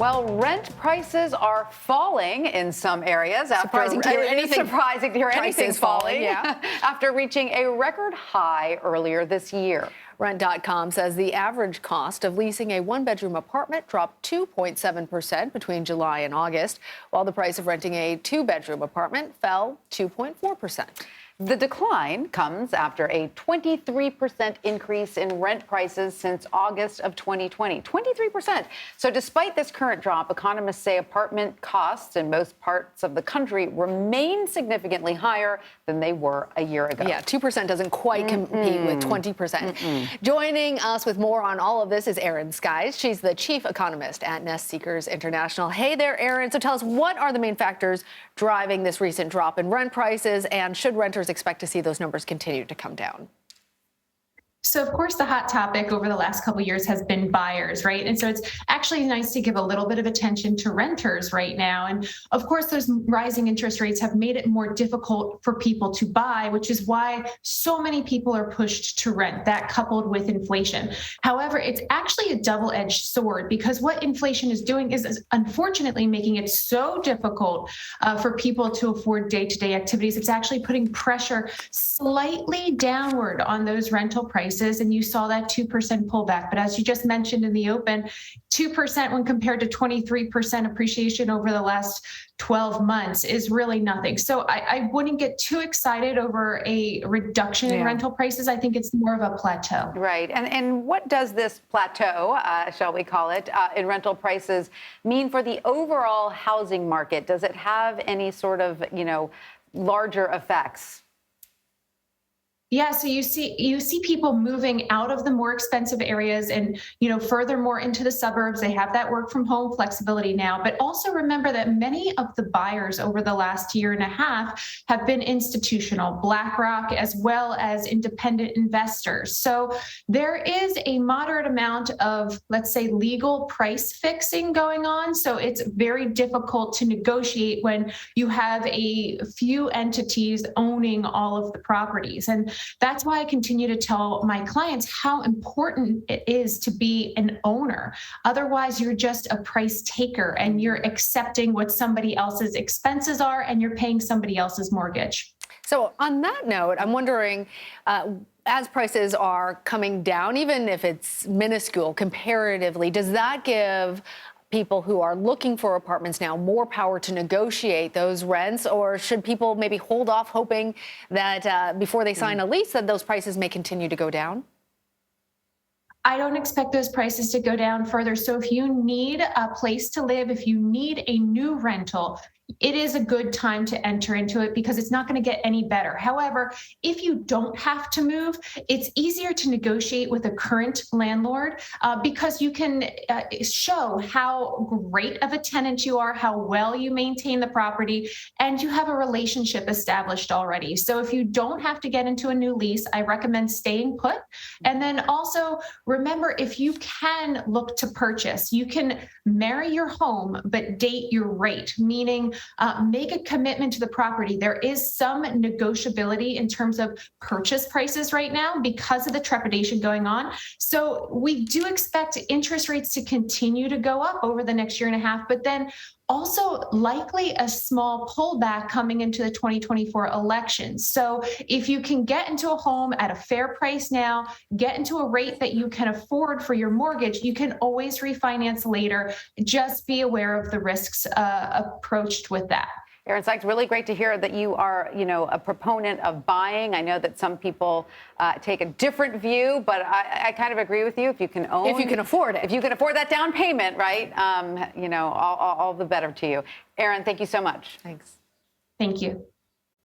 Well, rent prices are falling in some areas. Surprising to hear anything. Surprising to hear anything's falling. Yeah. After reaching a record high earlier this year. Rent.com says the average cost of leasing a one-bedroom apartment dropped 2.7% between July and August, while the price of renting a two-bedroom apartment fell 2.4%. The decline comes after a 23% increase in rent prices since August of 2020. 23%. So despite this current drop, economists say apartment costs in most parts of the country remain significantly higher than they were a year ago. Yeah, 2% doesn't quite compete with 20%. Joining us with more on all of this is Erin Sykes. She's the chief economist at Nest Seekers International. Hey there, Erin. So tell us, what are the main factors driving this recent drop in rent prices, and should renters expect to see those numbers continue to come down? So, of course, the hot topic over the last couple of years has been buyers, right? And so it's actually nice to give a little bit of attention to renters right now. And of course, those rising interest rates have made it more difficult for people to buy, which is why so many people are pushed to rent, that coupled with inflation. However, it's actually a double-edged sword, because what inflation is doing is unfortunately making it so difficult for people to afford day-to-day activities. It's actually putting pressure slightly downward on those rental prices. And you saw that 2% pullback. But as you just mentioned in the open, 2% when compared to 23% appreciation over the last 12 months is really nothing. So I wouldn't get too excited over a reduction in rental prices. I think it's more of a plateau. Right. And what does this plateau, shall we call it, in rental prices mean for the overall housing market? Does it have any sort of, larger effects? Yeah, so you see people moving out of the more expensive areas and, furthermore into the suburbs. They have that work from home flexibility now. But also remember that many of the buyers over the last year and a half have been institutional, BlackRock, as well as independent investors. So there is a moderate amount of, let's say, legal price fixing going on. So it's very difficult to negotiate when you have a few entities owning all of the properties. And that's why I continue to tell my clients how important it is to be an owner. Otherwise, you're just a price taker and you're accepting what somebody else's expenses are and you're paying somebody else's mortgage. So on that note, I'm wondering, as prices are coming down, even if it's minuscule comparatively, does that give people who are looking for apartments now more power to negotiate those rents, or should people maybe hold off hoping that before they sign a lease that those prices may continue to go down? I don't expect those prices to go down further. So if you need a place to live, if you need a new rental, it is a good time to enter into it because it's not going to get any better. However, if you don't have to move, it's easier to negotiate with a current landlord because you can show how great of a tenant you are, how well you maintain the property, and you have a relationship established already. So if you don't have to get into a new lease, I recommend staying put. And then also remember, if you can look to purchase, you can marry your home, but date your rate, meaning make a commitment to the property. There is some negotiability in terms of purchase prices right now because of the trepidation going on. So we do expect interest rates to continue to go up over the next year and a half, but then also likely a small pullback coming into the 2024 elections. So if you can get into a home at a fair price now, get into a rate that you can afford for your mortgage, you can always refinance later. Just be aware of the risks approached with that. Erin Sykes, really great to hear that you are, a proponent of buying. I know that some people take a different view, but I kind of agree with you. If you can own, if you can afford it, if you can afford that down payment, right? All the better to you. Erin, thank you so much. Thanks. Thank you.